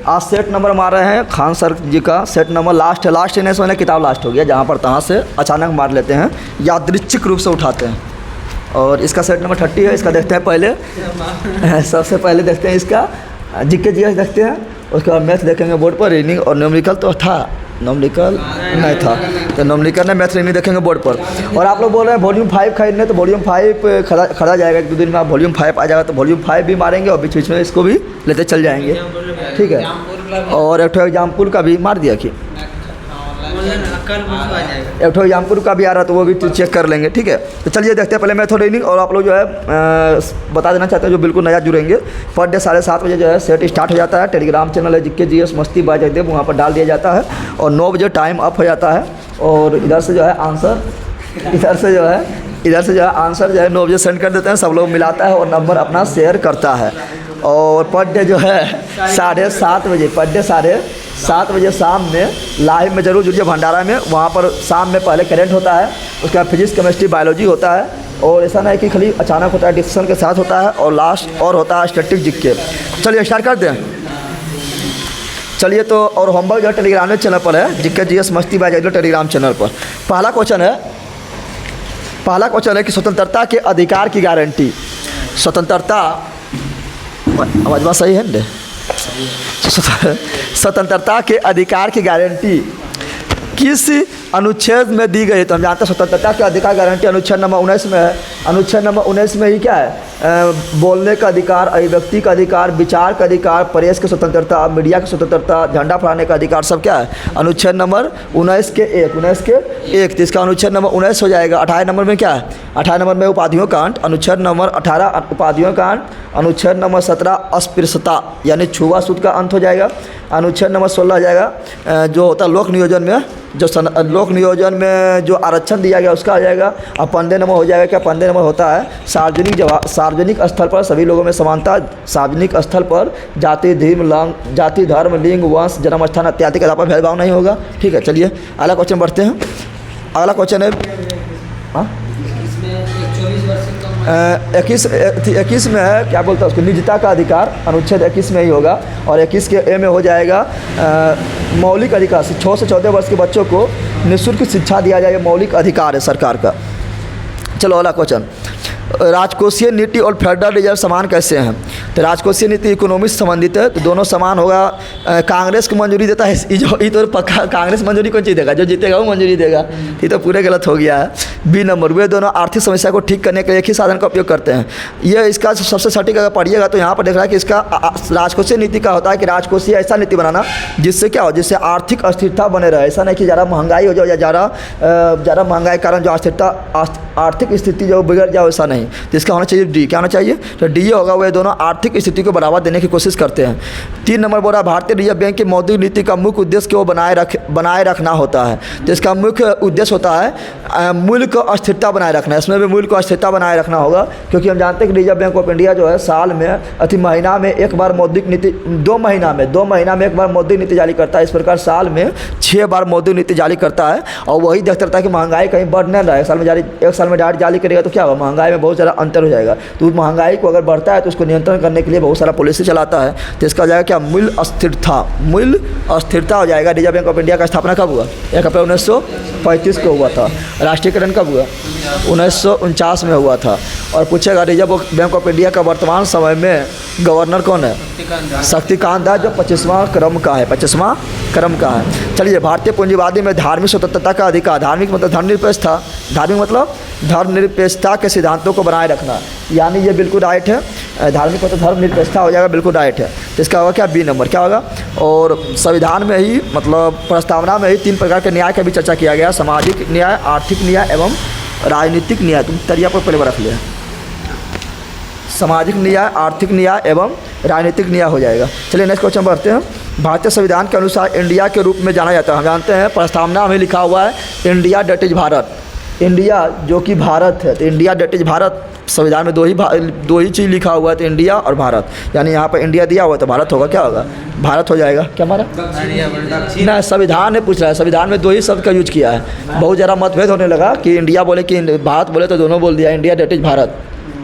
आज set number मार रहे हैं खान सर जी का। सेट नंबर लास्ट है, लास्ट नहीं समझना किताब लास्ट हो गया, जहाँ पर तहाँ से अचानक मार लेते हैं, यादृच्छिक रूप से उठाते हैं। और इसका सेट नंबर 30 है। इसका देखते हैं पहले, सबसे पहले देखते हैं इसका जीके जीएस देखते हैं, उसके बाद मैथ देखेंगे बोर्ड पर, रीडिंग और न्यूमेरिकल तो था, न्यूमेरिकल नहीं था तो न्यूमेरिकल नहीं, मैथ रीडिंग देखेंगे बोर्ड पर। और आप लोग बोल रहे हैं वॉल्यूम 5 खरीदने, तो वॉल्यूम 5 खरीदा जाएगा 1-2 दिन में। आप वॉल्यूम 5 आ जाएगा तो वॉल्यूम 5 भी मारेंगे और बीच बीच में इसको भी लेते चल जाएंगे, ठीक है। और एक एग्जाम्पुल का भी मार दिया कि एक एग्जाम्पुल का भी आ रहा है तो वो भी चेक कर लेंगे, ठीक है। तो चलिए देखते हैं पहले मैथ और रीडिंग। और आप लोग जो है बता देना चाहते हैं जो बिल्कुल नया जुड़ेंगे, पर डे 7:30 बजे जो है सेट स्टार्ट हो जाता है। टेलीग्राम चैनल है जीके जीएस मस्ती बाय जयदेव, वहाँ पर डाल दिया जाता है और 9 बजे टाइम अप हो जाता है। और इधर से जो है आंसर, इधर से जो है आंसर जो है 9 बजे सेंड कर देते हैं, सब लोग मिलाता है और नंबर अपना शेयर करता है। और पर डे जो है 7:30 बजे, पर डे 7:30 बजे शाम में लाइव में जरूर जुड़िए भंडारा में। वहाँ पर शाम में पहले करेंट होता है, उसके बाद फिजिक्स केमिस्ट्री बायोलॉजी होता है। और ऐसा नहीं कि खाली अचानक होता है, डिस्कशन के साथ होता है। और लास्ट और होता है स्टैटिक जीके। चलिए स्टार्ट करते हैं। चलिए तो और होमवर्क जो टेलीग्राम चैनल पर है, जीके जीएस मस्ती बाय जयदेव टेलीग्राम चैनल पर। पहला क्वेश्चन है कि स्वतंत्रता के अधिकार की गारंटी, स्वतंत्रता, आवाज़ सही है ना, स्वतंत्रता के अधिकार की गारंटी किस अनुच्छेद में दी गई है? तो हम जानते हैं स्वतंत्रता के अधिकार गारंटी अनुच्छेद नंबर 19 में है। अनुच्छेद नंबर 19 में ही क्या है? बोलने का अधिकार, अभिव्यक्ति का अधिकार, विचार का अधिकार, प्रेस की स्वतंत्रता, मीडिया की स्वतंत्रता, झंडा फहराने का अधिकार, सब क्या है? अनुच्छेद नंबर 19 के 1। तो इसका अनुच्छेद नंबर 19 हो जाएगा। 18 नंबर में क्या है? 18 नंबर में उपाधियों कांड, अनुच्छेद नंबर 18 उपाधियों कांड, अनुच्छेद नंबर 17 अस्पृश्यता यानी छुआछूत का अंत हो जाएगा। अनुच्छेद नंबर 16 हो जाएगा जो होता है लोक नियोजन में, जो लोक नियोजन में जो आरक्षण दिया गया उसका आ जाएगा। अब 15 नंबर हो जाएगा, क्या 15 नंबर होता है सार्वजनिक स्थल पर सभी लोगों में समानता, सार्वजनिक स्थल पर जाति धर्म लिंग वंश जन्म स्थान इत्यादि के आधार पर भेदभाव नहीं होगा, ठीक है। चलिए अगला क्वेश्चन बढ़ते हैं। अगला क्वेश्चन है 21 में है, क्या बोलता है उसको, निजता का अधिकार, अनुच्छेद 21 में ही होगा। और 21 के ए में हो जाएगा मौलिक अधिकार, 6 से 14 वर्ष के बच्चों को निःशुल्क शिक्षा दिया जाएगा, मौलिक अधिकार है सरकार का। चलो अगला क्वेश्चन, राजकोषीय नीति और फेडरल रिजर्व समान कैसे हैं? तो राजकोषीय नीति इकोनॉमी से संबंधित है तो दोनों समान होगा। कांग्रेस को मंजूरी देता है, ये तो पक्का कांग्रेस मंजूरी कौन चीज़ देगा, जो जीतेगा वो मंजूरी देगा, ये तो पूरे गलत हो गया है। बी नंबर, वे दोनों आर्थिक समस्या को ठीक करने के लिए एक ही साधन का उपयोग करते हैं। ये इसका सबसे सटीक अगर पढ़िएगा तो यहाँ पर देख रहा है कि इसका राजकोषीय नीति का होता है कि राजकोषीय ऐसा नीति बनाना जिससे क्या हो, जिससे आर्थिक अस्थिरता बने रहे। ऐसा नहीं कि ज़्यादा महंगाई हो जाए या ज़्यादा महंगाई के कारण जो आर्थिक स्थिति जो बिगड़ जाए, ऐसा नहीं। तो इसका होना चाहिए डी। क्या होना चाहिए? तो डी होगा, वे दोनों आर्थिक स्थिति को बढ़ावा देने की कोशिश करते हैं। 3 नंबर बोला भारतीय रिजर्व बैंक की मौद्रिक नीति का मुख्य उद्देश्य को बनाए रखना होता है। तो इसका मुख्य उद्देश्य होता है मूल्य को स्थिरता बनाए रखना। इसमें भी मूल्य को स्थिरता बनाए रखना होगा, क्योंकि हम जानते हैं कि रिजर्व बैंक ऑफ इंडिया जो है साल में महीना में एक बार मौद्रिक नीति, 2 महीना में एक बार मौद्रिक नीति जारी करता है। इस प्रकार साल में 6 बार मौद्रिक नीति जारी करता है और वही देखता रहता है कि महंगाई कहीं बढ़ न रहा है। एक साल में डायरेक्ट जारी करेगा तो क्या होगा, महंगाई में बहुत ज़्यादा अंतर हो जाएगा। तो महंगाई को अगर बढ़ता है तो उसको नियंत्रण करने के लिए बहुत सारा पॉलिसी चलाता है। तो इसका हो जाएगा क्या, मूल्य अस्थिरता हो जाएगा। रिजर्व बैंक ऑफ इंडिया का स्थापना कब हुआ? 1 अप्रैल 1935 को हुआ था। राष्ट्रीयकरण कब हुआ? 1949 में हुआ था। और पूछेगा रिजर्व बैंक ऑफ इंडिया का वर्तमान समय में गवर्नर कौन है? शक्तिकांत दास, जो 25वां क्रम का है। चलिए, भारतीय पूंजीवादी में धार्मिक स्वतंत्रता का अधिकार, धार्मिक मतलब धर्मनिरपेक्षता, धार्मिक मतलब धर्मनिरपेक्षता के सिद्धांतों को बनाए रखना, यानी ये बिल्कुल राइट है। धार्मिक मतलब धर्मनिरपेक्षता हो जाएगा, बिल्कुल राइट है। तो इसका होगा क्या, बी नंबर। क्या होगा? और संविधान में ही मतलब प्रस्तावना में ही 3 प्रकार के न्याय का भी चर्चा किया गया, सामाजिक न्याय, आर्थिक न्याय एवं राजनीतिक न्याय। तुम तरिया पर पहले रख लिया, सामाजिक न्याय, आर्थिक न्याय एवं राजनीतिक न्याय हो जाएगा। चलिए नेक्स्ट क्वेश्चन बढ़ते हैं। भारतीय संविधान के अनुसार इंडिया के रूप में जाना जाता है। हम जानते हैं प्रस्तावना में लिखा हुआ है India that is Bharat, India जो कि भारत है। तो इंडिया डेट इज भारत, संविधान में दो ही चीज़ लिखा हुआ है, तो इंडिया और भारत, यानी यहाँ पर इंडिया दिया हुआ है तो भारत होगा। क्या होगा? भारत हो जाएगा। क्या हमारा ना, संविधान ने पूछ रहा है, संविधान में 2 ही शब्द का यूज किया है। बहुत ज़्यादा मतभेद होने लगा कि इंडिया बोले कि भारत बोले, तो दोनों बोल दिया इंडिया डेट इज भारत।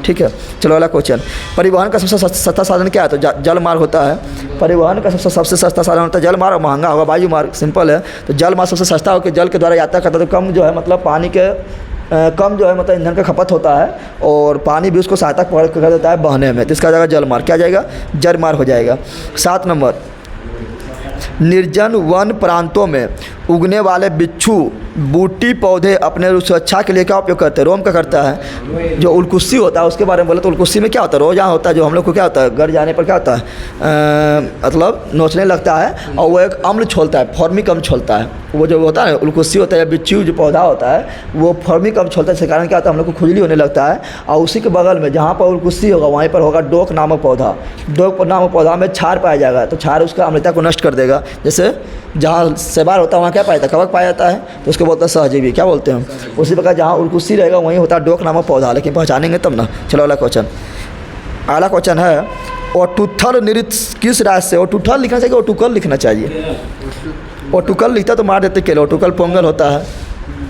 ठीक है। चलो अगला क्वेश्चन, परिवहन का सबसे सस्ता साधन क्या है? तो जल मार्ग होता है। परिवहन का सबसे सस्ता साधन होता है जल मार्ग, और महंगा होगा वायु मार्ग। सिंपल है। तो जल मार्ग सबसे सस्ता होकर जल के द्वारा यात्रा करता है, तो कम जो है मतलब पानी के कम जो है मतलब ईंधन का खपत होता है, और पानी भी उसको सहायता कर देता है बहने में। तो इसका जाएगा जल मार्ग। क्या जाएगा? जल मार्ग हो जाएगा। 7 नंबर, निर्जन वन प्रांतों में उगने वाले बिच्छू बूटी पौधे अपने सुरक्षा के लिए क्या उपयोग करते हैं? रोम का करता है। जो उलकुस्सी होता है उसके बारे में बोले तो उलकुस्सी में क्या होता है? रोजा होता है जो हम लोग को क्या होता है, गड़ जाने पर क्या होता है, मतलब नोचने लगता है, और वो एक अम्ल छोड़ता है, फॉर्मिक अम्ल छोड़ता है। वो जो होता है उलकुस्सी होता है या बिच्छू जो पौधा होता है वो फॉर्मिक अम्ल छोड़ता है। इसके कारण क्या होता है, हम लोग को खुजली होने लगता है। और उसी के बगल में जहाँ पर उलकुस्सी होगा वहीं पर होगा डोक नामक पौधा। डोक नामक पौधा में क्षार पाया जाएगा, तो क्षार उसका अम्लता को नष्ट कर देगा। जैसे जहाँ सेबार होता है वहाँ क्या पाया जाता है? कवक पाया जाता है, तो उसको बोलते हैं सहजीवी। क्या बोलते हैं? उसी प्रकार जहाँ उलकुस्सी रहेगा वहीं होता है डोक नामक पौधा। लेकिन पहचानेंगे तब ना। चलो अगला क्वेश्चन। अगला क्वेश्चन है, ओटुथल नृत्य किस राज्य से? ओटुथल लिखना चाहिए, ओटुकल लिखना चाहिए। ओटुकल लिखता तो मार देते केरल, ओटुकल पोंगल होता है,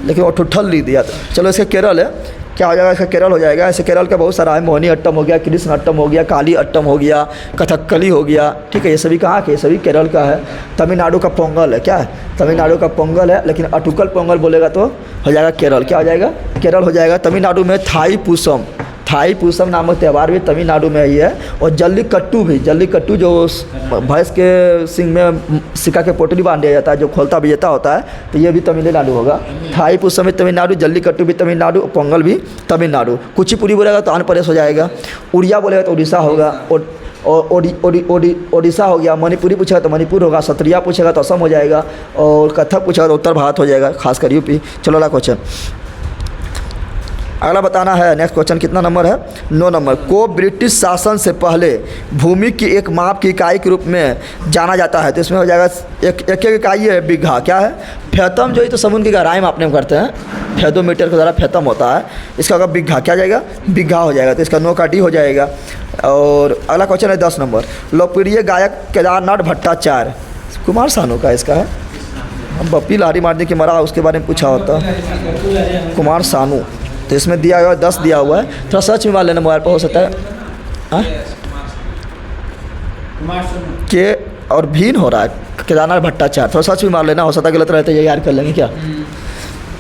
लेकिन ओटुथल लिख दिया। चलो इसका केरल है। क्या हो जाएगा? इसका केरल हो जाएगा। ऐसे केरल का बहुत सारा है, मोहिनी अट्टम हो गया, कृष्ण अट्टम हो गया, काली अट्टम हो गया, कथकली हो गया। ठीक है, ये सभी कहाँ के? ये सभी केरल का है। तमिलनाडु का पोंगल है। क्या है? तमिलनाडु का पोंगल है, लेकिन अटुकल पोंगल बोलेगा तो हो जाएगा केरल। क्या हो जाएगा? केरल हो जाएगा। तमिलनाडु में थाई पूसम नामक त्यौहार भी तमिलनाडु में ही है। और जल्लीकट्टू भी, जल्लीकट्टू जो भैंस के सिंग में सिक्का के पोटली बांध दिया जाता है, जो खोलता विजेता होता है, तो ये भी तमिलनाडु होगा। थाई पूसम भी तमिलनाडु, जल्लीकट्टू भी तमिलनाडु, पोंगल भी तमिलनाडु। कुचिपुड़ी बोलेगा तो आंध्र प्रदेश हो जाएगा। उड़िया बोलेगा तो उड़ीसा होगा। ओडिशा हो गया। मणिपुरी पूछेगा तो मणिपुर होगा। सत्रिया पूछेगा तो असम हो जाएगा। और कथक पूछेगा तो उत्तर भारत हो जाएगा, खासकर यूपी। चलो अगला क्वेश्चन। अगला बताना है। नेक्स्ट क्वेश्चन कितना नंबर है? 9 नंबर। को ब्रिटिश शासन से पहले भूमि की एक माप की इकाई के रूप में जाना जाता है? तो इसमें हो जाएगा एक इकाई है बिघा। क्या है? फैथम जो है तो समुद्र की गहराई मापने में करते हैं, फैथोमीटर के द्वारा फैथम होता है। इसका होगा बिघा। क्या जाएगा? बिघा हो जाएगा। तो इसका 9 का डी हो जाएगा। और अगला क्वेश्चन है 10 नंबर। लोकप्रिय गायक केदारनाथ भट्टाचार्य कुमार सानू का इसका है। बप्पी लारी मारने की मरा उसके बारे में पूछा होता। कुमार सानू, तो इसमें दिया हुआ 10 दिया हुआ है। थोड़ा सर्च में मार लेना मोबाइल पर, हो सकता है के और भीन हो रहा है केदारनाथ भट्टाचार्य। थोड़ा सर्च में मार लेना, हो सकता है गलत रहता है, ये याद कर लेंगे। क्या?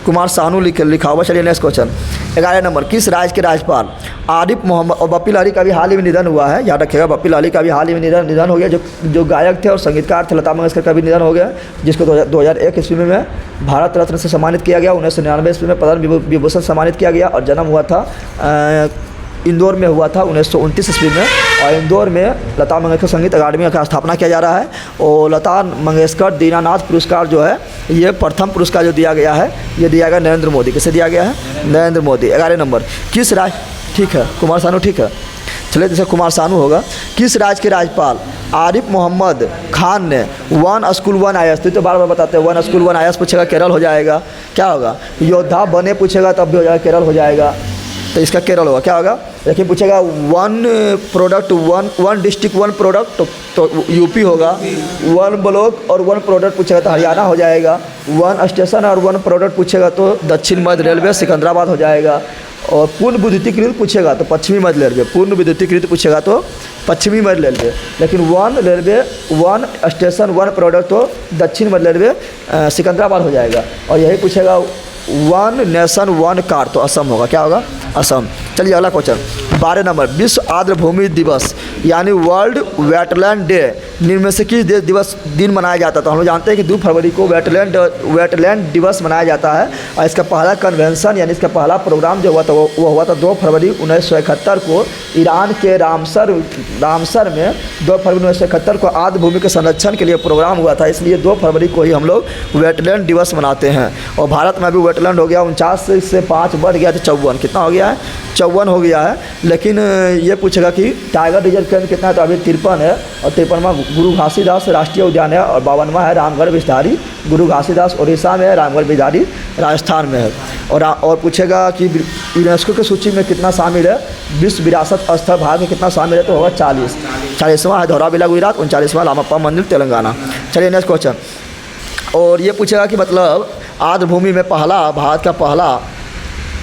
कुमार सानू लिखा हुआ। चलिए नेक्स्ट क्वेश्चन। 11 नंबर। किस राज्य के राज्यपाल आरिफ मोहम्मद, और बप्पी लारी का भी हाल ही में निधन हुआ है, याद रखिएगा। बप्पी लारी का भी हाल ही में निधन हो गया। जो गायक थे और संगीतकार थे, लता मंगेशकर का भी निधन हो गया, जिसको 2001 ईस्वी में भारत रत्न से सम्मानित किया गया। 1999 ईस्वी में पद्म विभूषण सम्मानित किया गया। और जन्म हुआ था इंदौर में हुआ था 1929 ईस्वी में। और इंदौर में लता मंगेशकर संगीत अकादमी का स्थापना किया जा रहा है। और लता मंगेशकर दीनानाथ पुरस्कार जो है, ये प्रथम पुरस्कार जो दिया गया है, ये दिया गया नरेंद्र मोदी। किसे दिया गया है? नरेंद्र मोदी। 11 नंबर। किस राज्य, ठीक है कुमार सानू, ठीक है चलिए जैसे कुमार सानू होगा। किस राज्य के राज्यपाल आरिफ मोहम्मद खान ने 1 स्कूल 1 IAS, तो बार बार बताते हैं 1 स्कूल 1 IAS पूछेगा केरल हो जाएगा। क्या होगा? योद्धा बने पूछेगा तब भी हो जाएगा, केरल हो जाएगा। तो इसका केरल होगा। क्या होगा? लेकिन पूछेगा 1 प्रोडक्ट 1 डिस्ट्रिक्ट 1 प्रोडक्ट तो यूपी होगा। 1 ब्लॉक और 1 प्रोडक्ट पूछेगा तो हरियाणा हो जाएगा। 1 स्टेशन और 1 प्रोडक्ट पूछेगा तो दक्षिण मध्य रेलवे सिकंदराबाद हो जाएगा। और पूर्ण विद्युतीकृत पूछेगा तो पश्चिमी मध्य रेलवे। पूर्ण विद्युतीकृत पूछेगा तो पश्चिमी मध्य रेलवे। लेकिन 1 रेलवे 1 स्टेशन 1 प्रोडक्ट तो दक्षिण मध्य रेलवे सिकंदराबाद हो जाएगा। और यही पूछेगा 1 नेशन 1 कार तो असम होगा। क्या होगा? असम। चलिए अगला क्वेश्चन। 12 नंबर। विश्व आर्द्र भूमि दिवस यानी वर्ल्ड वेटलैंड डे निम्न में से किस दिन मनाया जाता है? तो हम लोग जानते हैं कि 2 फरवरी को वेटलैंड दिवस मनाया जाता है। और इसका पहला कन्वेंशन यानी इसका पहला प्रोग्राम जो हुआ था वो हुआ था 2 फरवरी 1971 को ईरान के रामसर में 2 फरवरी 1971 को आर्द्र भूमि के संरक्षण के लिए प्रोग्राम हुआ था। इसलिए 2 फरवरी को ही हम लोग वेटलैंड दिवस मनाते हैं। और भारत में भी वेटलैंड हो गया 49 से 5 बढ़ गया तो 54। कितना हो गया है? 54 हो गया है। लेकिन ये पूछेगा कि टाइगर रिजर्व केंद्र कितना है? तो अभी 53 है। और 53वां गुरु घासीदास राष्ट्रीय उद्यान है। और 52वां है रामगढ़ बिजधारी। गुरु घासीदास उड़ीसा में है, रामगढ़ बिजधारी राजस्थान में है। और पूछेगा कि यूनेस्को की सूची में कितना शामिल है? विश्व विरासत स्थल भारत में कितना शामिल है? तो होगा 40वां है धौलावीरा गुजरात, 39वां रामप्पा मंदिर तेलंगाना। चलिए नेक्स्ट क्वेश्चन। और ये पूछेगा कि मतलब आर्द्र भूमि में भारत का पहला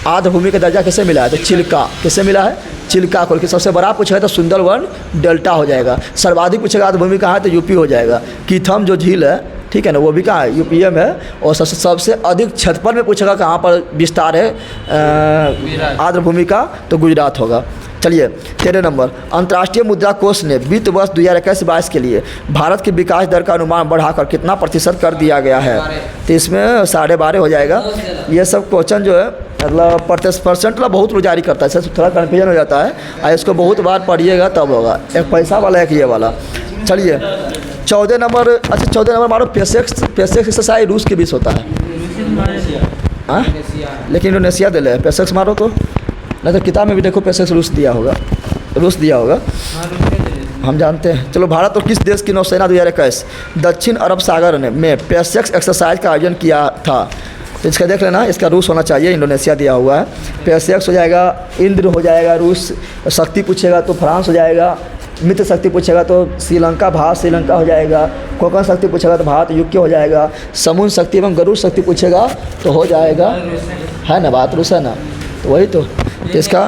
आर्द्र भूमि का दर्जा किसे मिला है? तो चिल्का। किसे मिला है? चिल्का खोल के। सबसे बड़ा पूछेगा तो सुंदरवन डेल्टा हो जाएगा। सर्वाधिक पूछेगा आर्द्रभूमि कहाँ है तो यूपी हो जाएगा। कीथम जो झील है, ठीक है ना, वो भी कहाँ है, यूपीए में है। और सबसे अधिक क्षेत्रफल में पूछेगा कहाँ पर विस्तार है आर्द्रभूमि का, तो गुजरात होगा। चलिए 13 नंबर, अंतर्राष्ट्रीय मुद्रा कोष ने वित्त वर्ष 2021-22 के लिए भारत की विकास दर का अनुमान बढ़ाकर कितना प्रतिशत कर दिया गया है? तो इसमें 12.5 हो जाएगा। ये सब क्वेश्चन जो है मतलब परसेंट मतलब बहुत लोग जारी करता है, इससे थोड़ा कन्फ्यूजन हो जाता है, और इसको बहुत बार पढ़िएगा तब होगा। एक पैसा वाला, एक ये वाला। चलिए 14 नंबर, अच्छा 14 नंबर मारो, पेसेक्स एक्सरसाइज रूस के बीच होता है। हाँ, लेकिन इंडोनेशिया दे ले, पेसेक्स मारो तो, नहीं तो किताब में भी देखो पेसेक्स रूस दिया होगा, हम जानते हैं। चलो, भारत और किस देश की नौसेना 2021 दक्षिण अरब सागर में पेसेक्स एक्सरसाइज का आयोजन किया था? तो इसका देख लेना, इसका रूस होना चाहिए, इंडोनेशिया दिया हुआ है। पेसेक्स हो जाएगा, इंद्र हो जाएगा रूस, शक्ति पूछेगा तो फ्रांस हो जाएगा, मित्र शक्ति पूछेगा तो श्रीलंका, भारत श्रीलंका हो जाएगा, कोकण शक्ति पूछेगा तो भारत यूके हो जाएगा, समुद्र शक्ति एवं गरुड़ शक्ति पूछेगा तो हो जाएगा, है ना, बात रूस है ना, तो वही तो इसका।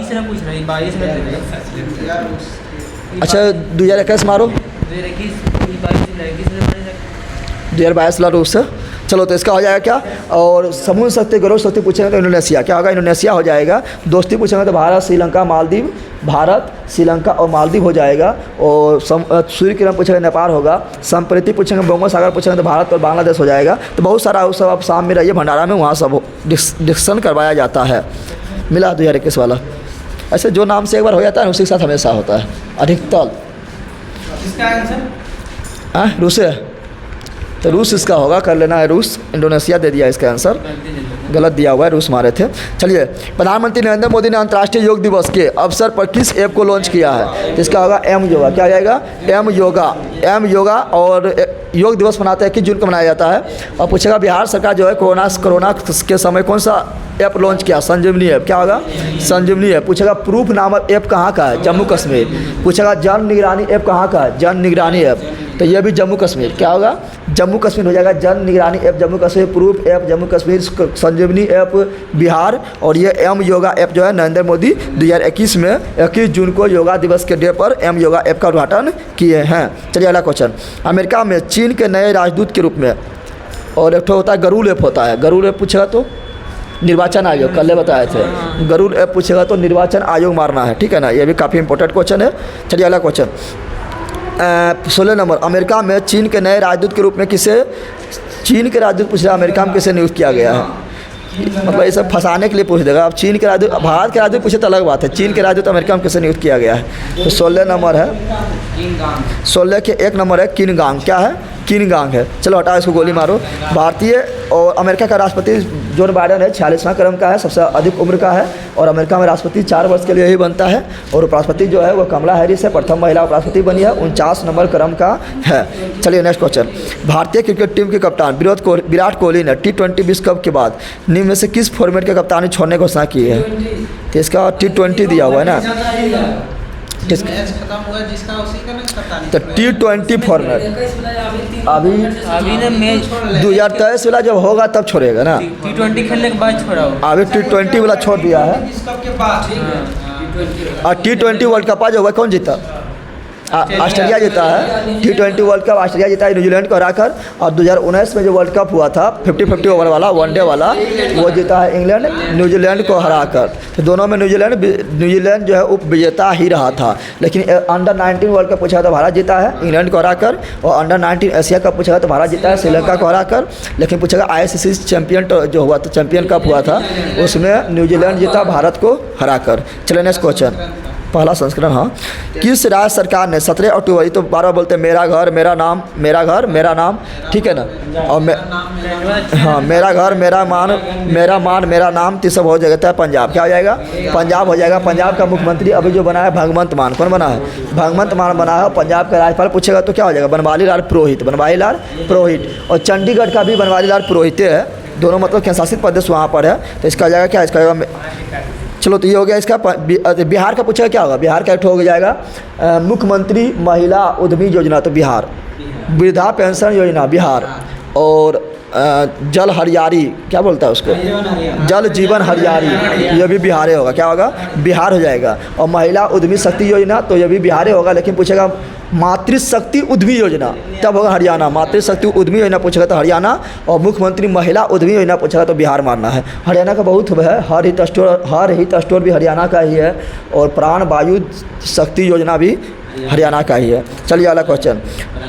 अच्छा 2021 मारो, 2022 रूस। चलो तो इसका हो जाएगा क्या? और समुद्र शक्ति गरुड़ शक्ति पूछेंगे तो इंडोनेशिया, क्या होगा, इंडोनेशिया हो जाएगा। दोस्ती पूछेंगे तो भारत श्रीलंका मालदीव, भारत श्रीलंका और मालदीव हो जाएगा। और सूर्य किरण पूछेंगे नेपाल होगा। संप्रीति पूछेंगे, बंगोल सागर पूछेंगे तो भारत और बांग्लादेश हो जाएगा। तो बहुत सारा उस सब आप शाम में रहिए भंडारा में, वहाँ सब डिस्कशन करवाया जाता है। मिला 2021 वाला। ऐसे जो नाम से एक बार हो जाता है उसी के साथ हमेशा होता है अधिकतर। इसका आंसर हाँ रूस है, तो रूस इसका होगा, कर लेना है रूस। इंडोनेशिया दे दिया इसका आंसर, गलत दिया हुआ है, रूस मारे थे। चलिए, प्रधानमंत्री नरेंद्र मोदी ने अंतर्राष्ट्रीय योग दिवस के अवसर पर किस ऐप को लॉन्च किया है? तो इसका होगा एम योगा। क्या जाएगा? एम योगा। और योग दिवस मनाते हैं, किस जून को मनाया जाता है? और पूछेगा बिहार सरकार जो है कोरोना के समय कौन सा ऐप लॉन्च किया? संजीवनी ऐप। क्या होगा? संजीवनी ऐप। पूछेगा प्रूफ नामक ऐप कहाँ का है? जम्मू कश्मीर। पूछेगा जन निगरानी ऐप कहाँ का है? जन निगरानी ऐप, तो ये भी जम्मू कश्मीर। क्या होगा? जम्मू कश्मीर हो जाएगा। जन निगरानी app Jammu Kashmir, proof app Jammu Kashmir, Sanjeevani app Bihar, और ये एम योगा ऐप जो है नरेंद्र मोदी 2021 में 21 जून को योगा दिवस के डे पर एम योगा ऐप का उद्घाटन किए हैं। चलिए अगला क्वेश्चन, अमेरिका में चीन के नए राजदूत के रूप में, और एक होता है गरुड़ ऐप होता है। गरुड़ ऐप पूछेगा तो निर्वाचन आयोग, कल बताए थे। गरुड़ ऐप पूछेगा तो निर्वाचन आयोग मारना है, ठीक है ना, ये भी काफ़ी इंपॉर्टेंट क्वेश्चन है। चलिए अगला क्वेश्चन 16 नंबर, अमेरिका में चीन के नए राजदूत के रूप में किसे, चीन के राजदूत पूछ रहा है अमेरिका में किसे नियुक्त किया गया है? मतलब ये सब फंसाने के लिए पूछ देगा। अब चीन के राजदूत, भारत के राजदूत पूछे तो अलग बात है, चीन के राजदूत अमेरिका में किसे नियुक्त किया गया है? तो 16 नंबर है, 16 के 1 नंबर है किनगांग। क्या है? किनगांग है। चलो हटाओ इसको, गोली मारो। भारतीय और अमेरिका का राष्ट्रपति जोन बाइडेन है, 46वां क्रम का है, सबसे अधिक उम्र का है। और अमेरिका में राष्ट्रपति 4 वर्ष के लिए ही बनता है। और उपराष्ट्रपति जो है वो कमला हैरिस है, प्रथम महिला उपराष्ट्रपति बनी है, 49 नंबर क्रम का है। चलिए नेक्स्ट क्वेश्चन, भारतीय क्रिकेट टीम के कप्तान विराट कोहली ने T20 विश्व कप के बाद निम्न में से किस फॉर्मेट के कप्तानी छोड़ने की घोषणा की है? तो इसका T20 दिया हुआ है ना, खत्म हुआ जिसका उसी का ना कप्तानी। तो T20 फॉर्मेट अभी ना मैच 2023 वाला जब होगा तब छोड़ेगा ना, T20 खेलने के बाद छोड़ा हो। अभी T20 वाला छोड़ दिया है। विश्व कप के बाद और T20 वर्ल्ड कप आज होगा, कौन जीता? ऑस्ट्रेलिया जीता है। T20 वर्ल्ड कप ऑस्ट्रेलिया जीता है न्यूजीलैंड को हराकर। और 2019 में जो वर्ल्ड कप हुआ था 50-50 ओवर वाला, वनडे वाला, वो जीता है इंग्लैंड न्यूजीलैंड को हराकर। तो दोनों में न्यूजीलैंड जो है उप विजेता ही रहा था। लेकिन अंडर 19 वर्ल्ड कप पूछा तो भारत जीता है इंग्लैंड को हराकर। और अंडर 19 एशिया कप पूछा तो भारत जीता है श्रीलंका को हराकर। लेकिन पूछेगा ICC चैंपियन जो हुआ था, चैंपियन कप हुआ था, उसमें न्यूजीलैंड जीता भारत को हराकर। चलिए नेक्स्ट क्वेश्चन, पहला संस्करण। हाँ, किस राज्य सरकार ने 17 अक्टूबर, ये तो बार-बार बोलते हैं मेरा घर मेरा नाम, मेरा घर मेरा नाम, ठीक है ना, और हाँ मेरा घर मेरा मान मेरा नाम, तो सब हो जाएगा है पंजाब। क्या हो जाएगा? पंजाब हो जाएगा। पंजाब का मुख्यमंत्री अभी जो बना है भगवंत मान। कौन बना है? भगवंत मान बना है। पंजाब का राज्यपाल पूछेगा तो क्या हो जाएगा? बनवारी लाल पुरोहित, बनवारी लाल पुरोहित। और चंडीगढ़ का भी बनवारी लाल पुरोहित है, दोनों मतलब केंद्र शासित प्रदेश वहाँ पर है। तो इसका हो जाएगा क्या? इसका होगा, चलो तो ये हो गया इसका। बिहार का पूछेगा क्या होगा? बिहार का एक हो जाएगा मुख्यमंत्री महिला उद्यमी योजना, तो बिहार। वृद्धा पेंशन योजना बिहार। और जल हरियारी, क्या बोलता है उसको, जल जीवन हरियारी, ये भी बिहार होगा। क्या होगा, बिहार हो जाएगा। और महिला उद्यमी शक्ति योजना, तो ये भी बिहार होगा, लेकिन पूछेगा मातृशक्ति उद्यमी योजना, तब होगा हरियाणा। मातृशक्ति उद्यमी योजना पूछेगा तो हरियाणा, और मुख्यमंत्री महिला उद्यमी योजना पूछेगा तो बिहार मानना है। हरियाणा का बहुत है, हर हित स्टोर भी हरियाणा का ही है, और प्राण वायु शक्ति योजना भी हरियाणा का ही है। चलिए अगला क्वेश्चन।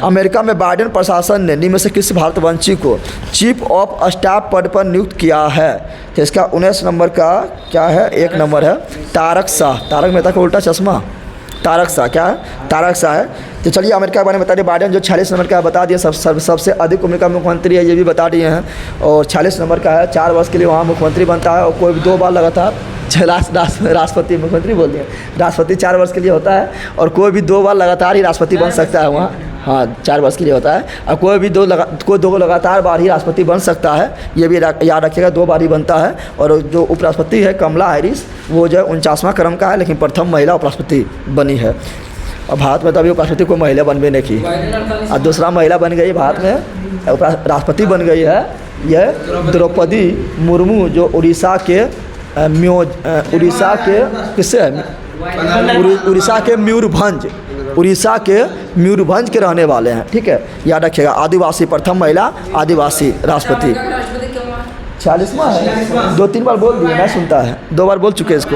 अमेरिका में बाइडेन प्रशासन ने निम्न में से किस भारतवंशी को चीफ ऑफ स्टाफ पद पर नियुक्त किया है? तो इसका 19 नंबर का क्या है, 1 नंबर है तारक शाह। तारक मेहता का उल्टा चश्मा, तारक शाह, क्या है, तारक शाह है। तो चलिए अमेरिका के बारे में बता दिए। बाइडेन जो 46 नंबर का है बता दिए, सबसे अधिक उम्र का मुख्यमंत्री है, ये भी बता दिए हैं। और 46 नंबर का है, 4 वर्ष के लिए वहाँ मुख्यमंत्री बनता है, और कोई भी 2 बार लगातार राष्ट्रपति, मुख्यमंत्री बोल दिए, राष्ट्रपति 4 वर्ष के लिए होता है, और कोई भी 2 बार लगातार ही राष्ट्रपति बन सकता है वहाँ। हाँ, 4 वर्ष के लिए होता है, और कोई 2 लगातार बार ही राष्ट्रपति बन सकता है, ये भी याद रखिएगा, 2 बार ही बनता है। और जो उपराष्ट्रपति है कमला हैरिस, वो जो 49वां क्रम का है, लेकिन प्रथम महिला उपराष्ट्रपति बनी है। और भारत में तो अभी उपराष्ट्रपति कोई महिला बन भी नहीं की, और दूसरा महिला बन गई भारत में, राष्ट्रपति बन गई है यह द्रौपदी मुर्मू, जो उड़ीसा के उड़ीसा के मयूरभंज के रहने वाले हैं। ठीक है, याद रखिएगा, आदिवासी, प्रथम महिला आदिवासी राष्ट्रपति। 46वां है, 2-3 बार बोल दिए, मैं सुनता है, 2 बार बोल चुके इसको।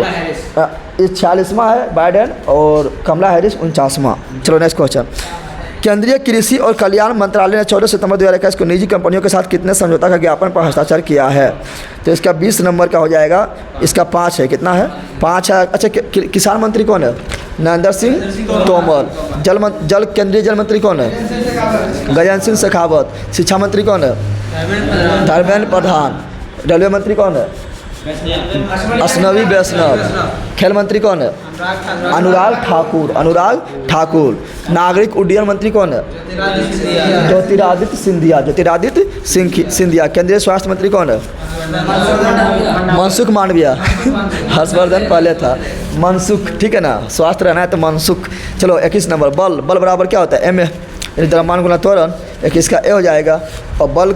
इस 46वां है बाइडेन, और कमला हैरिस 49वां। चलो नेक्स्ट क्वेश्चन। केंद्रीय कृषि और कल्याण मंत्रालय ने 14 सितंबर 2021 को निजी कंपनियों के साथ कितने समझौता का ज्ञापन पर हस्ताक्षर किया है? तो इसका 20 नंबर का हो जाएगा, इसका 5 है। कितना है? 5 है। अच्छा, किसान मंत्री कौन है? नरेंद्र सिंह तोमर। केंद्रीय जल मंत्री कौन है? गजेंद्र सिंह शेखावत। शिक्षा मंत्री कौन है? धर्मेंद्र प्रधान। रेलवे मंत्री कौन है? अश्विनी वैष्णव। खेल मंत्री कौन है? अनुराग ठाकुर। नागरिक उड्डयन मंत्री कौन है? ज्योतिरादित्य सिंधिया। केंद्रीय स्वास्थ्य मंत्री कौन है? मनसुख मांडविया। हर्षवर्धन पहले था, मनसुख, ठीक है ना, स्वास्थ्य रहना है तो मनसुख। चलो 21 नंबर। बल बराबर क्या होता है? m यानी द्रव्यमान गुना त्वरण, 21 का ए हो जाएगा। और बल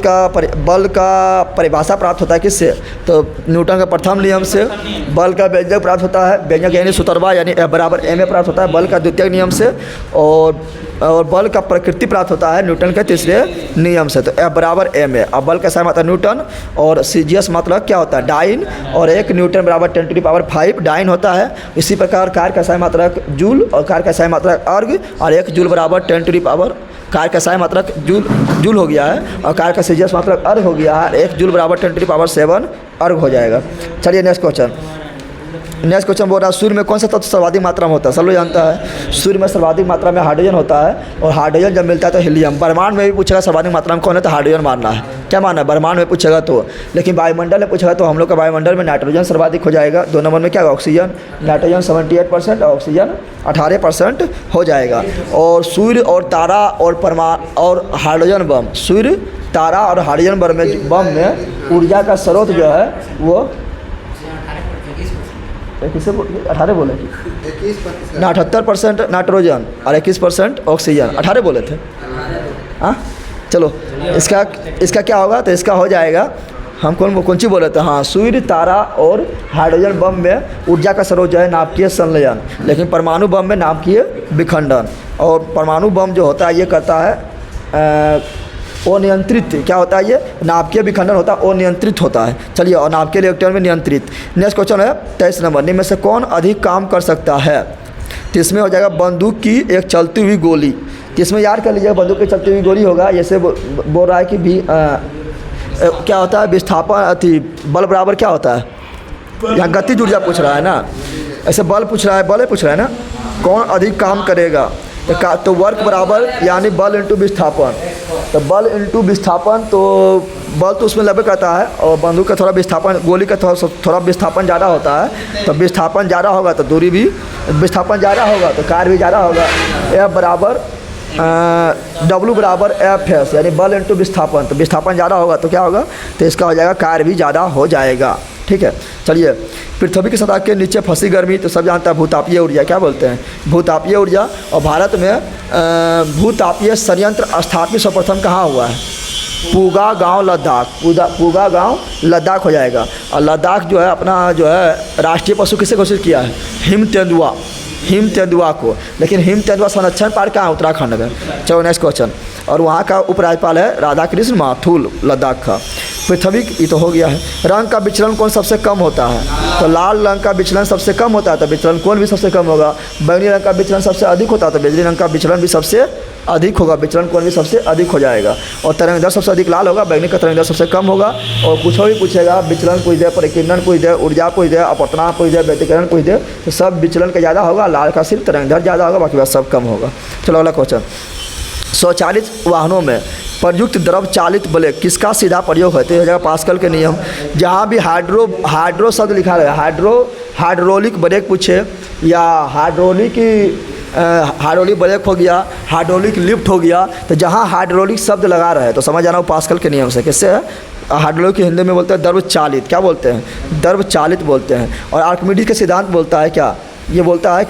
का परिभाषा प्राप्त होता है किससे? तो न्यूटन के प्रथम नियम से। बल का व्यंजक प्राप्त होता है, व्यंजक यानी सूत्रवा, यानी F बराबर ma प्राप्त होता है बल का द्वितीय नियम से। और बल का प्रकृति प्राप्त होता है न्यूटन के तीसरे नियम से। तो F बराबर ma। अब बल का सही मात्रा न्यूटन, और CGS मतलब क्या होता है? डाइन, और 1 न्यूटन बराबर 10⁵ डाइन होता है। इसी प्रकार कार्य का सही मात्रक जूल, और कार्य का सही मात्रक अर्ग, और 1 जूल बराबर 10⁻, कार्य का सही मात्रक जूल हो गया है, और कार्य का CGS मात्रक अर्ग हो गया है। 1 जूल बराबर 10⁻7 अर्ग हो जाएगा। चलिए नेक्स्ट क्वेश्चन बोल रहा है, सूर्य में कौन सा तत्व सर्वाधिक मात्रा में होता है? सब लोग जानता है, सूर्य में सर्वाधिक मात्रा में हाइड्रोजन होता है, और हाइड्रोजन जब मिलता है तो हीलियम। ब्रह्मांड में भी पूछेगा सर्वाधिक मात्रा में कौन है, तो हाइड्रोजन मानना है। क्या मानना है? ब्रह्मांड में पूछेगा तो। लेकिन वायुमंडल में पूछेगा तो हम लोग का वायुमंडल में नाइट्रोजन सर्वाधिक हो जाएगा। 2 नंबर में क्या होगा? ऑक्सीजन। नाइट्रोजन 78% और ऑक्सीजन 18% हो जाएगा। और सूर्य और तारा और हाइड्रोजन बम, सूर्य, तारा और हाइड्रोजन बम में ऊर्जा का स्रोत जो है वो 18 बोले थे ना, 78% नाइट्रोजन और 21% ऑक्सीजन, 18 बोले थे। हाँ, चलो इसका क्या होगा? तो इसका हो जाएगा, हम कौन सी बोले थे? हाँ, सूर्य, तारा और हाइड्रोजन बम में ऊर्जा का स्रोत जो है नाभिकीय संलयन, लेकिन परमाणु बम में नाभिकीय विखंडन। और परमाणु बम जो होता है ये करता है अनियंत्रित। क्या होता है? ये नाभिकीय विखंडन होता है, अनियंत्रित होता है। चलिए, और नाभिकीय इलेक्ट्रॉन में नियंत्रित। नेक्स्ट क्वेश्चन है 23 नंबर। निम्न में से कौन अधिक काम कर सकता है? तो इसमें हो जाएगा बंदूक की एक चलती हुई गोली। तो इसमें याद कर लीजिएगा, बंदूक की चलती हुई गोली होगा। जैसे बोल रहा है कि क्या होता है? विस्थापन बल बराबर क्या होता है? यहाँ गतिज ऊर्जा पूछ रहा है ना, ऐसे बल पूछ रहा है ना, कौन अधिक काम करेगा? तो वर्क बराबर यानी बल इंटू विस्थापन। तो बल इंटू विस्थापन, तो बल तो उसमें लगभग करता है, और बंदूक का थोड़ा विस्थापन, गोली का थोड़ा विस्थापन ज़्यादा होता है। तो विस्थापन ज़्यादा होगा तो दूरी भी, विस्थापन ज़्यादा होगा तो कार्य भी ज़्यादा होगा। F बराबर W बराबर FS, यानी बल इंटू विस्थापन। तो विस्थापन ज़्यादा होगा तो क्या होगा? तो इसका हो जाएगा कार्य भी ज़्यादा हो जाएगा। ठीक है, चलिए। पृथ्वी की सतह के नीचे फंसी गर्मी, तो सब जानता है भूतापीय ऊर्जा। क्या बोलते हैं? भूतापीय ऊर्जा। और भारत में भूतापीय संयंत्र स्थापित सर्वप्रथम कहाँ हुआ है? पूगा गांव लद्दाख, पूगा गांव लद्दाख हो जाएगा। और लद्दाख जो है अपना जो है राष्ट्रीय पशु किसे घोषित किया है? हिम तेंदुआ को। लेकिन हिम तेंदुआ संरक्षण पार्क कहाँ है? उत्तराखंड में। चलो नेक्स्ट क्वेश्चन। और वहाँ का उपराज्यपाल है राधा कृष्ण माथुर, लद्दाख का। पृथ्वी, ये तो हो गया है। रंग का विचलन कौन सबसे कम होता है? तो लाल रंग का विचलन सबसे कम होता है, तो विचलन कौन भी सबसे कम होगा? बैंगनी रंग का विचलन सबसे अधिक होता है, तो बैंगनी रंग का विचलन भी सबसे अधिक होगा, विचलन कौन भी सबसे अधिक हो जाएगा। और तरंग दर सबसे अधिक लाल होगा, बैंगनी का तरंग दर सबसे कम होगा। और कुछ भी पूछेगा, विचलन पूछ दे, परिकीर्णन पूछ दे, ऊर्जा पूछ दे, अपवर्तनांक पूछ दे, व्यतिकरण पूछ दे, तो सब विचलन का ज़्यादा होगा, लाल का सिर्फ तरंग दर ज़्यादा होगा, बाकी बात सब कम होगा। चलो अगला क्वेश्चन। स्वचालित वाहनों में प्रयुक्त द्रव चालित ब्रेक किसका सीधा प्रयोग है? तो यह हो जाएगा पास्कल के नियम। जहाँ भी हाइड्रो शब्द लिखा गया, हाइड्रोलिक ब्रेक पूछे या हाइड्रोलिक ब्रेक हो गया, हाइड्रोलिक लिफ्ट हो गया, तो जहाँ हाइड्रोलिक शब्द लगा रहे हैं तो समझ जाना वो पास्कल के नियम से। किससे है? हाइड्रोलिक की हिंदी में बोलते हैं द्रव चालित। क्या बोलते हैं? द्रव चालित बोलते हैं। और आर्किमिडीज का सिद्धांत बोलता है क्या? ये बोलता है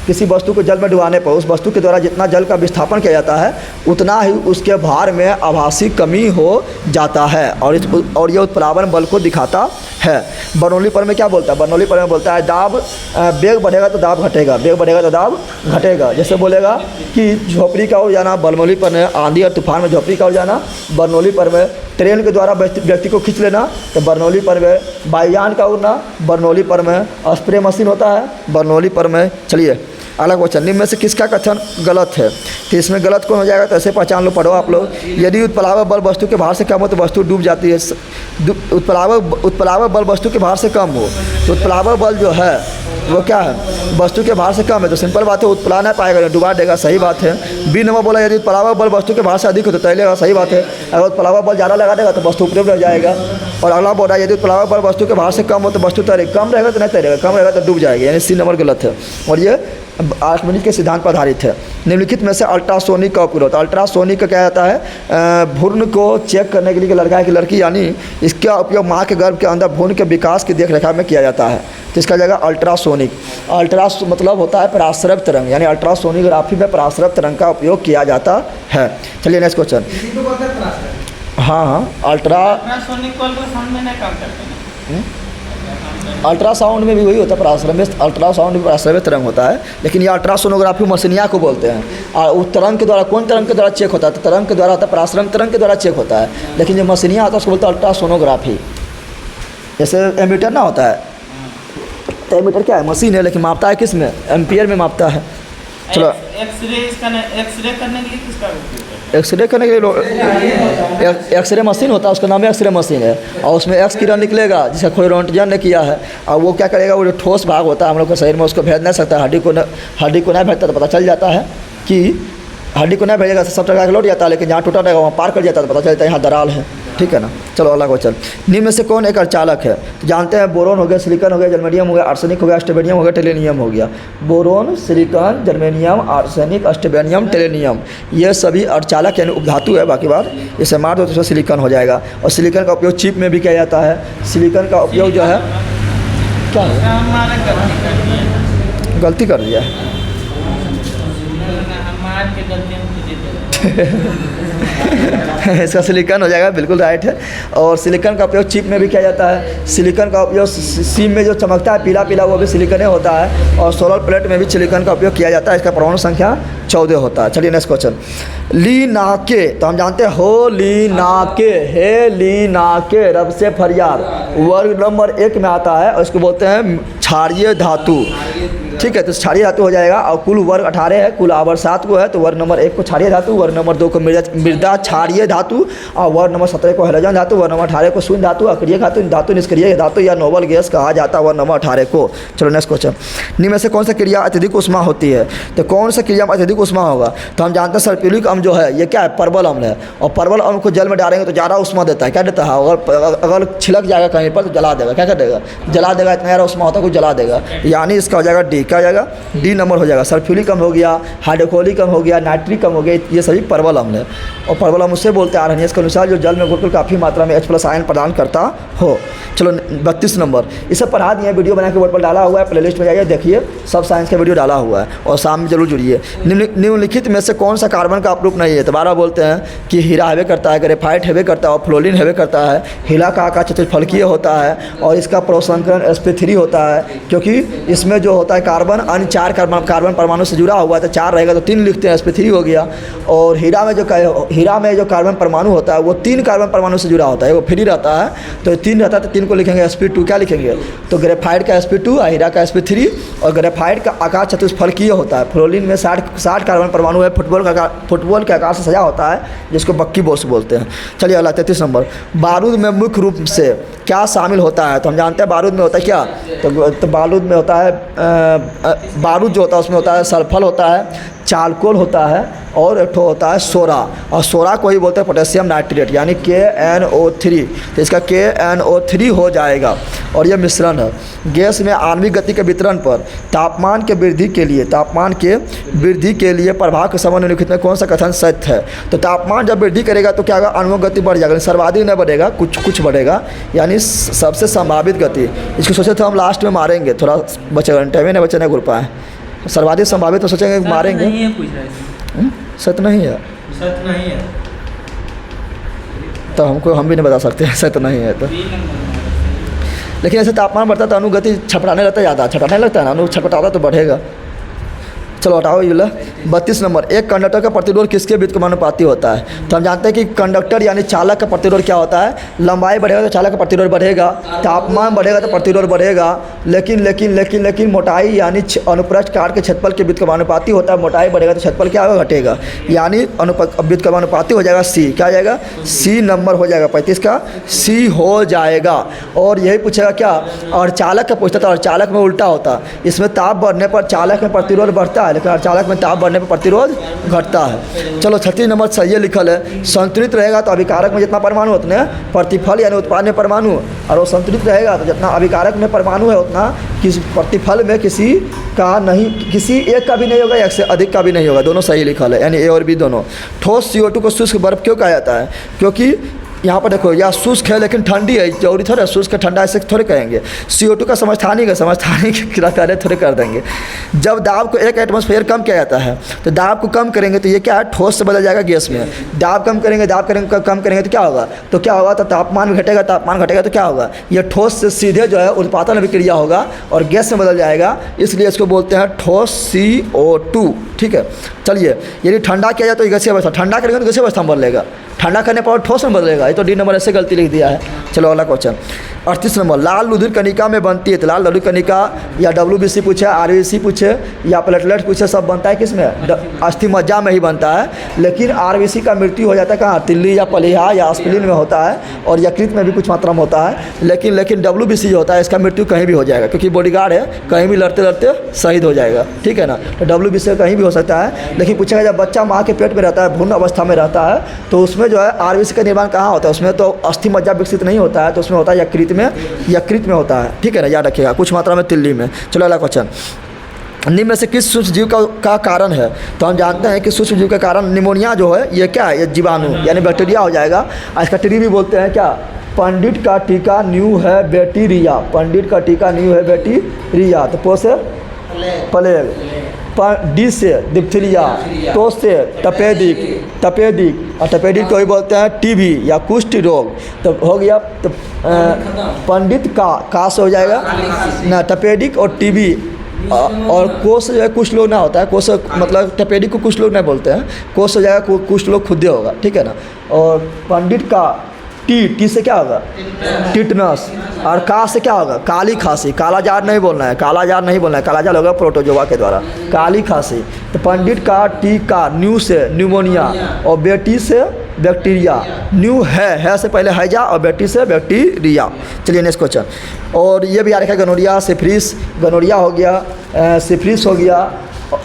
किसी वस्तु को जल में डुबाने पर उस वस्तु के द्वारा जितना जल का विस्थापन किया जाता है उतना ही उसके भार में आभासी कमी हो जाता है, और ये उत्प्लावन बल को दिखाता है। बर्नौली पर में क्या बोलता है? बर्नौली पर में बोलता है वेग बढ़ेगा तो दाब घटेगा, वेग बढ़ेगा तो दाब घटेगा। जैसे बोलेगा कि झोपड़ी का ओर जाना, बर्नौली पर में आंधी और तूफान में झोपड़ी का ओर जाना। बर्नौली पर में ट्रेन के द्वारा व्यक्ति को खींच लेना, तो बर्नौली पर में वायुयान का उड़ना, बर्नौली पर में स्प्रे मशीन होता है, बर्नौली पर में। चलिए अगला क्वेश्चन। निम्न में से किसका कथन गलत है? तो इसमें गलत कौन हो जाएगा? तो ऐसे पहचान लो, पढ़ो आप लोग। यदि उत्प्लावक बल वस्तु के भार से कम हो तो वस्तु डूब जाती है। उत्प्लावक बल वस्तु के भार से कम हो तो उत्प्लावक बल जो है वो क्या है? वस्तु के भार से कम है, तो सिंपल बात है उत्प्ला नहीं पाएगा, डुबा देगा। सही बात है। बी नंबर बोला यदि उत्प्लावक बल वस्तु के भार से अधिक हो तो तैरेगा। सही बात है। अगर उत्प्लावक बल ज़्यादा लगा देगा तो वस्तु ऊपर रह जाएगा। और अगला बोला यदि उत्प्लावक बल वस्तु के भार से कम हो तो वस्तु तैरेगा, कम रहेगा तो नहीं तैरेगा, कम रहेगा तो डूब जाएगी। यानी सी नंबर गलत है और ये आर्किमिडीज के सिद्धांत पर आधारित है। निम्नलिखित में से अल्ट्रासोनिक का उपयोग होता है। अल्ट्रासोनिक का क्या जाता है? भ्रूण को चेक करने के लिए लड़का है कि लड़की, यानी इसका उपयोग माँ के गर्भ के अंदर भ्रूण के विकास की देखरेख में किया जाता है। तो इसका जगह अल्ट्रासोनिक। मतलब होता है पराश्रव्य तरंग, यानी अल्ट्रासोनिग्राफी में पराश्रव्य तरंग का उपयोग किया जाता है। चलिए नेक्स्ट क्वेश्चन। हाँ अल्ट्रासोनिक अल्ट्रासाउंड में नहीं काम करते हैं। अल्ट्रासाउंड में भी वही होता है, पराश्रव्य। अल्ट्रासाउंड में पराश्रव्य तरंग होता है, लेकिन ये अल्ट्रासोनोग्राफी मशीनिया को बोलते हैं। और उस तरंग के द्वारा, कौन तरंग के द्वारा चेक होता है? तो तरंग के द्वारा होता है, पराश्रव्य तरंग के द्वारा चेक होता है। लेकिन जो मशीनिया होता है उसको बोलते हैं अल्ट्रासोनोग्राफी। जैसे एमीटर ना होता है, तो एमीटर क्या है? मशीन है, लेकिन मापता है किस में? एम्पियर में मापता है। चलो एक्सरे करने के लिए किसका उपयोग करते हैं? एक्सरे करने के लिए एक्सरे मशीन होता है, उसका नाम एक्सरे मशीन है। और उसमें एक्स किरण निकलेगा जिसका कोई रोंटजन ने किया है, और वो क्या करेगा? वो जो ठोस भाग होता है हम लोग के शरीर में उसको भेज नहीं सकता, हड्डी को नहीं भेजता तो पता चल जाता है कि हड्डी को नहीं भेजेगा तो सब टका के लौट जाता है, लेकिन जहाँ टूटा रहेगा वहाँ पार कर जाता है तो पता चलता है यहाँ दरार है। ठीक है ना। चलो अगला क्वेश्चन। निम्न में से कौन एक अर्चालक है? तो जानते हैं बोरोन हो गया, सिलिकॉन हो गया, जर्मेनियम हो गया, आर्सेनिक हो गया, अस्टेबेनियम हो गया, टेलेनियम हो गया। बोरोन, सिलिकॉन, जर्मेनियम, आर्सेनिक, अस्टेबेनियम, टेलेनियम, ये सभी अर्चालक यानी उपधातु है। बाकी बात इसे मार दो तो उसमें सिलिकॉन हो जाएगा। और सिलिकॉन का उपयोग चिप में भी किया जाता है। सिलिकॉन का उपयोग जो है क्या है? गलती कर दिया इसका सिलिकॉन हो जाएगा, बिल्कुल राइट है। और सिलिकॉन का उपयोग चिप में भी किया जाता है। सिलिकॉन का उपयोग सिम में जो चमकता है पीला पीला, वो भी सिलिकॉन होता है। और सोलर प्लेट में भी सिलिकॉन का उपयोग किया जाता है। इसका परमाणु संख्या 14 होता है। चलिए नेक्स्ट क्वेश्चन। ली नाके, तो हम जानते हैं हो ली नाके, हे ली नाके, रब से फरियाद, वर्ग नंबर 1 में आता है और इसको बोलते हैं क्षारीय धातु। ठीक है, तो क्षारीय धातु हो जाएगा। और कुल वर्ग 18 है, कुल आवर्त 7 को है, तो वर्ग नंबर 1 को क्षारीय धातु, वर्ग नंबर 2 को मृदा क्षारीय धातु, और वर्ग नंबर 17 को हैलोजन धातु, वर्ग नंबर 18 को शून्य धातु, अक्रिय धातु, निष्क्रिय धातु या नोबल गैस कहा जाता है वर्ग नंबर 18 को। चलो नेक्स्ट क्वेश्चन। निम्न में से कौन सा क्रिया अत्यधिक उष्मा होती है? तो कौन सा क्रिया में अत्यधिक उष्मा होगा? तो हम जानते हैं सल्फ्यूरिक अम्ल जो है ये क्या है? परवल अम्ल है। और परवल अम्ल को जल में डालेंगे तो ज़्यादा उष्मा देता है। क्या देता है? अगर छिलक जाएगा कहीं पर तो जला देगा। क्या कर देगा? जला देगा। इतना ज़्यादा उष्मा होता है कुछ जला देगा, यानी इसका हो जाएगा डी। क्या हो जाएगा, डी नंबर हो जाएगा। सल्फ्यूरिक अम्ल हो गया, हाइड्रोक्लोरिक अम्ल हो गया, नाइट्रिक अम्ल हो गया, ये सभी परवल अम्ल है। और परवल अम्ल उससे बोलते हैं आर्हेनियस के अनुसार जो जल में घुलकर काफ़ी मात्रा में H+ आयन प्रदान करता हो। चलो 32 नंबर, इसे पढ़ा दिए, वीडियो बना के बोर्ड पर डाला हुआ है, प्लेलिस्ट में जाइए देखिए, सब साइंस का वीडियो डाला हुआ है और शाम में जरूर जुड़िए। निम्नलिखित में से कौन सा कार्बन का अपरूप नहीं है? दोबारा बोलते हैं कि हीरा हेवे करता है, ग्रेफाइट हेवे करता है और फ्लोरीन हेवे करता है। हीरा का आकार चतुष्फलकीय होता है और इसका प्रोसंकरण sp3 होता है, क्योंकि इसमें जो होता है कार्बन अन्य 4 कार्बन परमाणु से जुड़ा हुआ है, तो 4 रहेगा तो 3 लिखते हैं, sp3 हो गया। और हीरा में जो कार्बन परमाणु होता है वो 3 कार्बन परमाणु से जुड़ा होता है, वो फ्री रहता है, तो 3 रहता है तो 3 को लिखेंगे sp2। क्या लिखेंगे? तो ग्रेफाइट का sp2 और हीरा का sp3। और ग्रेफाइट का आकार चतुष्फलकीय होता है। फ्लोरीन में 60 कार्बन परमाणु है, फुटबॉल के आकार से सजा होता है, जिसको बक्की बोस बोलते हैं। चलिए अगला 33 नंबर, बारूद में मुख्य रूप से क्या शामिल होता है? तो हम जानते हैं बारूद में होता है क्या, तो बारूद में होता है बारूद जो होता है उसमें होता है सल्फर होता है, चारकोल होता है और एक ठो होता है सोरा। और सोरा को ही बोलते हैं पोटेशियम नाइट्रेट, यानी KNO3। तो इसका KNO3 हो जाएगा। और यह मिश्रण है। गैस में आणविक गति के वितरण पर तापमान के वृद्धि के लिए प्रभाव के संबंध में निम्नलिखित में कौन सा कथन सत्य है? तो तापमान जब वृद्धि करेगा तो क्या होगा, आणविक गति बढ़ जाएगा, सर्वाधिक नहीं बढ़ेगा, कुछ बढ़ेगा, यानी सबसे संभावित गति। इसको सोचे तो हम लास्ट में मारेंगे, थोड़ा बचेगा, टाइम ही नहीं बचे, नहीं घुल पाए। सर्वाधिक संभावित तो सोचेंगे मारेंगे, नहीं है, पूछ रहे थे। सत्य नहीं है, सत्य नहीं है तो हम भी नहीं बता सकते सत्य नहीं है तो। लेकिन ऐसे तापमान बढ़ता है तो अनुगति छपटाने लगता है, ज़्यादा छपटाने लगता है ना, अनु छपटाता तो बढ़ेगा। चलो हटाओ ये 32 नंबर, एक कंडक्टर का प्रतिरोध किसके व्युत्क्रमानुपाती होता है? तो हम जानते हैं कि कंडक्टर यानी चालक का प्रतिरोध क्या होता है, लंबाई बढ़ेगा तो चालक का प्रतिरोध बढ़ेगा, तापमान बढ़ेगा तो प्रतिरोध बढ़ेगा, लेकिन मोटाई यानी अनुप्रस्थ काट के क्षेत्रफल के व्युत्क्रमानुपाती होता है। मोटाई बढ़ेगा तो क्षेत्रफल क्या होगा, घटेगा, यानी व्युत्क्रमानुपाती हो जाएगा C। क्या हो जाएगा, C नंबर हो जाएगा, 35 का C हो जाएगा। और यही पूछेगा क्या, और चालक का पूछता था, और चालक में उल्टा होता, इसमें ताप बढ़ने पर चालक में प्रतिरोध बढ़ता है, लेकिन अर्धचालक में ताप बढ़ने पर प्रतिरोध घटता है। चलो 36 नंबर सही लिखल है, संतुलित रहेगा तो अभिकारक में जितना परमाणु उतने प्रतिफल यानी उत्पाद में परमाणु, और वो संतुलित रहेगा तो जितना अभिकारक में परमाणु है उतना किसी प्रतिफल में किसी एक का भी नहीं होगा, एक से अधिक का भी नहीं होगा। दोनों सही लिखल है, यानी ए और बी दोनों। ठोस CO2 को शुष्क बर्फ क्यों कहा जाता है? क्योंकि यहाँ पर देखो, या शुष्क है लेकिन ठंडी है, जरूरी थोड़ा शुष्क ठंडा ऐसे थोड़े कहेंगे। CO2 का समस्थानिक करे थोड़े कर देंगे। जब दाब को 1 एटमॉस्फेयर कम किया जाता है तो दाब को कम करेंगे तो ये क्या है, ठोस से बदल जाएगा गैस में। दाब कम करेंगे तो क्या होगा, तो तापमान घटेगा, तो क्या होगा, ये ठोस से सीधे जो है उत्पादन अभिक्रिया होगा और गैस में बदल जाएगा, इसलिए इसको बोलते हैं ठोस CO2। ठीक है, चलिए यदि ठंडा किया जाए तो गैसीय अवस्था, ठंडा करेंगे तो गैसीय अवस्था में बदलेगा, ठंडा करने पर ठोस में बदलेगा। ये तो डी नंबर ऐसे गलती लिख दिया है। चलो अगला क्वेश्चन 38 नंबर, लाल लुधिर कणिका में बनती है, तो लाल लुधिर कणिका या WBC पूछे, RBC पूछे या प्लेटलेट पूछे, सब बनता है किसमें, अस्थि मज्जा में ही बनता है। लेकिन RBC का मृत्यु हो जाता है कहाँ, तिल्ली या पलिहा या स्प्लीन में होता है, और यकृत में भी कुछ मात्रा में होता है। लेकिन WBC जो होता है इसका मृत्यु कहीं भी हो जाएगा, क्योंकि बॉडीगार्ड है, कहीं भी लड़ते शहीद हो जाएगा। ठीक है ना, तो WBC कहीं भी हो सकता है। लेकिन पूछेगा जब बच्चा माँ के पेट में रहता है, भ्रूण अवस्था में रहता है, तो उसमें जो है RBC का निर्माण कहाँ होता है, उसमें तो अस्थि मज्जा विकसित नहीं होता है, तो उसमें होता है यकृत में होता है। ठीक है ना, याद रखिएगा, कुछ मात्रा में तिल्ली में। चलो अगला क्वेश्चन, निम्न में से किस सूक्ष्म जीव का कारण है? तो हम जानते हैं कि सूक्ष्म जीव का कारण निमोनिया जो है, ये क्या है, ये जीवाणु यानी बैक्टीरिया हो जाएगा। इसका टी भी बोलते हैं क्या, पंडित का टीका न्यू है बेटी रिया, पंडित का टीका न्यू है बेटी रिया। तो पो से प्लेग, डी से डिप्थीरिया, तो से तपेदिक और तपेदिक को ही बोलते हैं TB या कुष्ठ रोग। तो हो गया, तो पंडित का से हो जाएगा ना, तपेदिक और TB। और कोष जो है कुछ लोग ना होता है, कोष मतलब तपेदिक को कुछ लोग नहीं बोलते हैं, कोष हो जाएगा कुछ लोग खुदे होगा। ठीक है ना, और पंडित का टी से क्या होगा, टिटनस, और का से क्या होगा, काली खांसी। काला जार नहीं बोलना है, काला जार होगा प्रोटोजोआ के द्वारा, काली खांसी। तो पंडित का टीका न्यू से न्यूमोनिया और बेटी से बैक्टीरिया, न्यू है से पहले हैजा और बेटी से बैक्टीरिया। चलिए नेक्स्ट क्वेश्चन, और ये भी याद रखा, गनोरिया सिफिलिस, गनोरिया हो गया, सिफिलिस हो गया,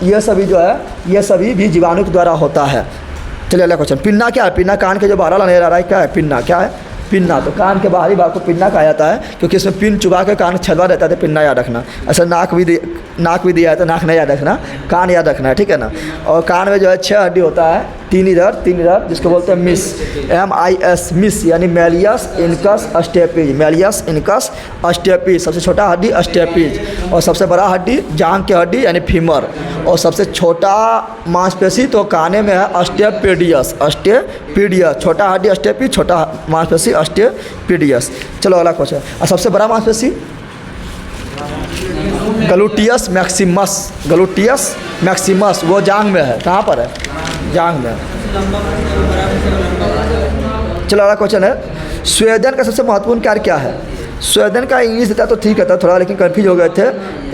ये सभी जो है ये सभी भी जीवाणु के द्वारा होता है। चलिए अगला क्वेश्चन, पिन्ना क्या है? पिन्ना कान के जो बाहर नजर आ रहा है क्या है, पिन्ना क्या है, पिन्ना। तो कान के बाहरी भाग को पिन्ना कहा जाता है, क्योंकि इसमें पिन चुबा के कान छलवा रहता है, तो पिन्ना याद रखना। ऐसा नाक भी नाक भी दिया है तो नाक नहीं याद रखना, कान याद रखना है, ठीक है ना। और कान में जो है 6 हड्डी होता है, 3 इधर जिसको बोलते हैं मिस, MIS मिस, यानी malleus incus stapes, malleus incus stapes, सबसे छोटा हड्डी स्टेपिज, और सबसे बड़ा हड्डी जांघ की हड्डी यानी फीमर, और सबसे छोटा मांसपेशी तो काने में है स्टेपिडियस, स्टेपिडियस, छोटा हड्डी स्टेपिज, छोटा मांसपेशी स्टेपिडियस। चलो अगला क्वेश्चन। और सबसे बड़ा मांसपेशी गलूटियस मैक्सिमस, गलूटियस मैक्सिमस, वो जांघ में है। कहाँ पर है? जांघ में। चलो अगला क्वेश्चन है, स्वेदन का सबसे महत्वपूर्ण कार्य क्या है? स्वेदन का इंग्लिश देता तो ठीक है थोड़ा, लेकिन कन्फ्यूज हो गए थे,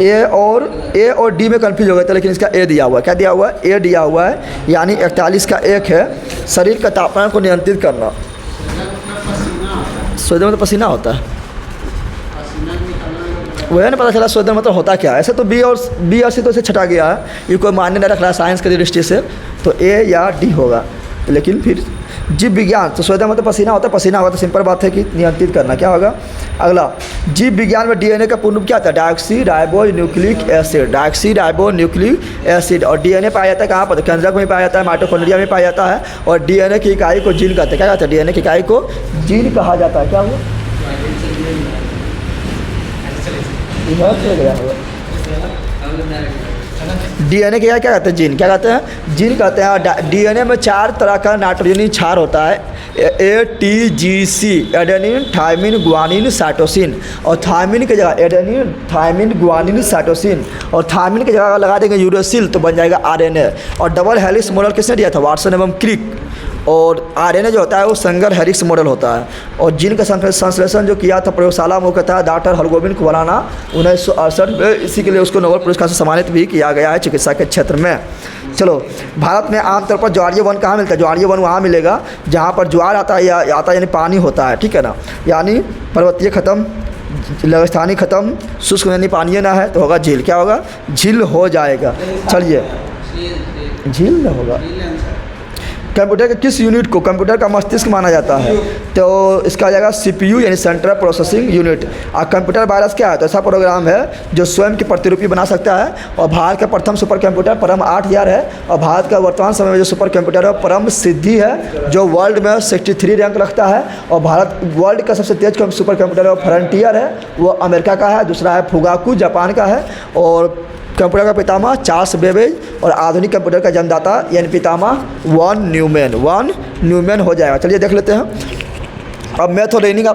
ए और डी में कन्फ्यूज हो गए थे, लेकिन इसका ए दिया हुआ है। क्या दिया हुआ है? ए दिया हुआ है, यानी 41 का 1 है, शरीर का तापमान को नियंत्रित करना। स्वेदन में तो पसीना होता है, वह नहीं पता चला स्वेदन मतलब होता क्या है। ऐसे तो बी और सी तो इसे छटा गया है, ये कोई मान्य नहीं रख रहा है साइंस की दृष्टि से, तो ए या डी होगा। लेकिन फिर जीव विज्ञान, तो स्वेदन मतलब पसीना होता है, पसीना होगा तो सिंपल बात है कि नियंत्रित करना। क्या होगा अगला? जीव विज्ञान में डीएनए का पूर्ण रूप क्या था? Deoxyribonucleic acid, deoxyribonucleic acid. और डीएनए पाया जाता है कहाँ पर? केंद्रक में पाया जाता है, माइटोकॉन्ड्रिया में पाया जाता है। और डीएनए की इकाई को जीन कहते हैं। क्या कहते हैं? डीएनए की इकाई को जीन कहा जाता है। क्या हुआ? डीएनए क्या कहते हैं? जीन। क्या कहते हैं? जीन कहते हैं। और डीएनए में 4 तरह का नाइट्रोजनी क्षार होता है, ATGC, adenine thymine guanine cytosine. और थायमिन की जगह एडेनिन थायमिन ग्वानिन साइटोसिन, और थायमिन की जगह लगा देंगे यूरेसिल तो बन जाएगा RNA। और डबल हेलिक्स मॉडल किसने दिया था? वाटसन एवं क्रिक। और RNA जो होता है वो संगर हेलिक्स मॉडल होता है। और जीन का संश्लेषण जो किया था प्रयोगशाला में, वो कहता है डॉक्टर हरगोबिंद खुराना 1968 में, इसी के लिए उसको नोबेल पुरस्कार से सम्मानित भी किया गया है चिकित्सा के क्षेत्र में। चलो, भारत में आमतौर पर ज्वारीय वन कहाँ मिलता है? ज्वारीय वन वहाँ मिलेगा जहाँ पर ज्वार आता है, या आता यानी पानी होता है, ठीक है ना। यानी पर्वतीय खत्म, रेगिस्तानी खत्म, शुष्क यानी पानी ना है तो होगा झील। क्या होगा? झील हो जाएगा। चलिए, झील ना होगा। कंप्यूटर के किस यूनिट को कंप्यूटर का मस्तिष्क माना जाता है? तो इसका आ जाएगा CPU यानी सेंट्रल प्रोसेसिंग यूनिट। और कंप्यूटर वायरस क्या है? तो ऐसा प्रोग्राम है जो स्वयं की प्रतिरूपी बना सकता है। और भारत का प्रथम सुपर कंप्यूटर परम 8000 है। और भारत का वर्तमान समय में जो सुपर कंप्यूटर है परम सिद्धि है, जो वर्ल्ड में 63 रैंक रखता है। और भारत वर्ल्ड का सबसे तेज सुपर कंप्यूटर है वो फ्रंटियर है, वो अमेरिका का है। दूसरा है फुगाकू, जापान का है। और कंप्यूटर का पितामह चार्ल्स बेबेज, और आधुनिक कंप्यूटर का जन्मदाता यानी पितामह वॉन न्यूमैन हो जाएगा। चलिए देख लेते हैं। अब मैथ और रीजनिंग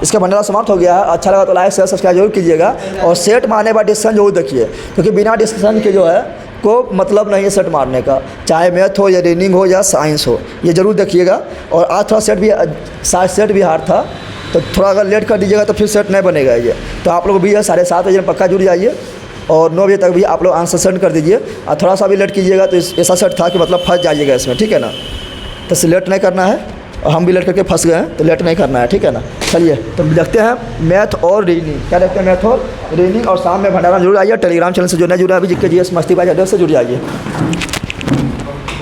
इसका भंडारा समाप्त हो गया है। अच्छा लगा तो लाइक शेयर सब्सक्राइब जरूर कीजिएगा, और सेट मारने बाद डिस्कशन जरूर देखिए, क्योंकि बिना डिस्कशन के जो है को मतलब नहीं है सेट मारने का, चाहे मैथ हो या रीजनिंग हो या साइंस हो, ये ज़रूर देखिएगा। और आज थोड़ा सेट भी हार्ड था, तो थोड़ा अगर लेट कर दीजिएगा तो फिर सेट नहीं बनेगा ये। तो आप लोग भी है 7:30 बजे पक्का जुड़ जाइए, और 9 बजे तक भी आप लोग आंसर सेंड कर दीजिए। और थोड़ा सा भी लेट कीजिएगा तो ऐसा सेट था कि मतलब फंस जाइएगा इसमें, ठीक है ना। तो इससे लेट नहीं करना है, और हम भी लेट करके फंस गए हैं तो लेट नहीं करना है, ठीक है ना। चलिए तो देखते हैं मैथ और रीजनिंग। क्या देखते हैं? मैथ और रीजनिंग। और शाम में भंडारा जरूर आइए। टेलीग्राम चैनल से जुड़ना जुड़ा अभी GK GS मस्ती बाज एड्रेस से जुड़ जाइए।